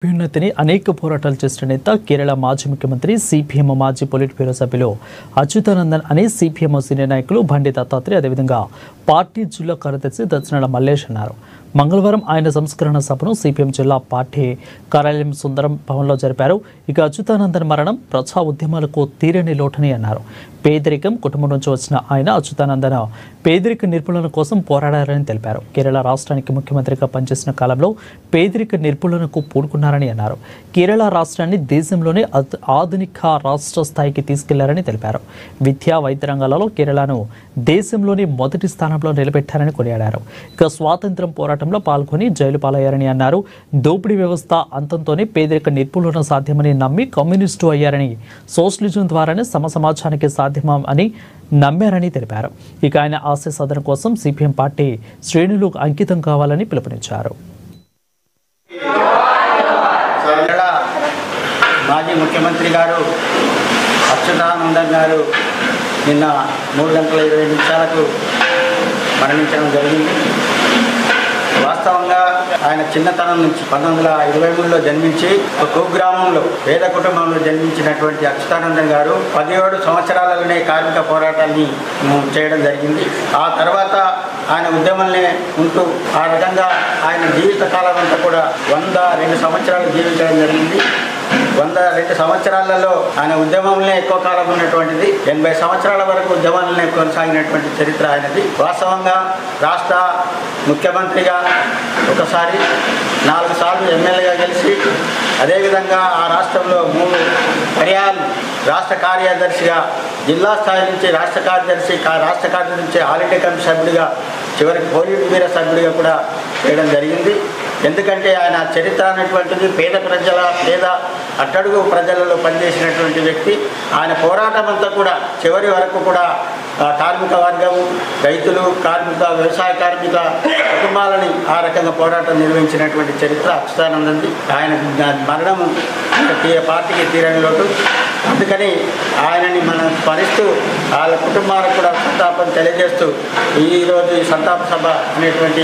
అభ్యున్నతిని అనేక పోరాటాలు చేసిన నేత కేరళ మాజీ ముఖ్యమంత్రి సిపిఎం మాజీ పొలిట్ బ్యూరో సభ్యులు అచ్యుతానందన్ అనే సిపిఎం సీనియర్ నాయకులు బండి దత్తాత్రేయ అదేవిధంగా పార్టీ జిల్లా కార్యదర్శి దర్శనాల మల్లేష్ అన్నారు. మంగళవారం ఆయన సంస్కరణ సభను సిపిఎం జిల్లా పార్టీ కార్యాలయం సుందరం భవన్లో జరిపారు. ఇక అచ్యుతానందన్ మరణం ప్రజా ఉద్యమాలకు తీరని లోటని అన్నారు. పేదరికం కుటుంబం నుంచి వచ్చిన ఆయన అచ్యుతానందన్ పేదరిక నిర్మూలన కోసం పోరాడారని తెలిపారు. కేరళ రాష్ట్రానికి ముఖ్యమంత్రిగా పనిచేసిన కాలంలో పేదరిక నిర్మూలనకు పూనుకున్నారని అన్నారు. కేరళ రాష్ట్రాన్ని దేశంలోనే ఆధునిక రాష్ట్ర స్థాయికి తీసుకెళ్లారని తెలిపారు. విద్యా వైద్య రంగాలలో కేరళను దేశంలోని మొదటి స్థానంలో నిలబెట్టారని కొనియాడారు. ఇక స్వాతంత్ర్యం పోరాటంలో పాల్గొని జైలు పాలయ్యారని అన్నారు. దోపిడీ వ్యవస్థ అంతంతోనే పేదరిక నిర్మూలన సాధ్యమని నమ్మి కమ్యూనిస్టు అయ్యారని, సోషలిజం ద్వారానే సమాజానికి సాధ్యమని నమ్మారని తెలిపారు. ఇక ఆయన ఆశయ సాధన కోసం సిపిఎం పార్టీ శ్రేణులు అంకితం కావాలని పిలుపునిచ్చారు. మాజీ ముఖ్యమంత్రి గారు అచ్యుతానందన్ గారు నిన్న 3:20 మరణించడం జరిగింది. వాస్తవంగా ఆయన చిన్నతనం నుంచి 1923లో జన్మించి ఒక కుగ్రామంలో పేద కుటుంబంలో జన్మించినటువంటి అచ్యుతానందన్ గారు 17 సంవత్సరాలలోనే కార్మిక పోరాటాన్ని చేయడం జరిగింది. ఆ తర్వాత ఆయన ఉద్యమంలో ఉంటూ ఆ విధంగా ఆయన జీవిత కాలం అంతా కూడా 102 సంవత్సరాలు జీవించడం జరిగింది. 102 సంవత్సరాలలో ఆయన ఉద్యమంలో ఎక్కువ కాలం ఉన్నటువంటిది. 80 సంవత్సరాల వరకు ఉద్యమంలో కొనసాగినటువంటి చరిత్ర ఆయనది. వాస్తవంగా రాష్ట్ర ముఖ్యమంత్రిగా ఒకసారి 4 సార్లు ఎమ్మెల్యేగా గెలిచి అదేవిధంగా ఆ రాష్ట్రంలో 3 పర్యాయాలు రాష్ట్ర కార్యదర్శిగా, జిల్లా స్థాయి నుంచి రాష్ట్ర కార్యదర్శి నుంచి ఆల్ ఇండియా కమిటీ సభ్యుడిగా, చివరికి పోలిట్ బ్యూరో సభ్యుడిగా కూడా చేయడం జరిగింది. ఎందుకంటే ఆయన చరిత్ర అనేటువంటిది పేద అట్టడుగు ప్రజలలో పనిచేసినటువంటి వ్యక్తి. ఆయన పోరాటం అంతా కూడా చివరి వరకు కూడా కార్మిక వర్గం, రైతులు, వ్యవసాయ కార్మిక కుటుంబాలని ఆ రకంగా పోరాటం నిర్వహించినటువంటి చరిత్ర అచ్యుతానందంది. ఆయన మరణం పార్టీకి తీరని లోటు. అందుకని ఆయనని మనం స్మరిస్తూ వాళ్ళ కుటుంబాలకు కూడా సంతాపం తెలియజేస్తూ ఈరోజు ఈ సంతాప సభ అనేటువంటి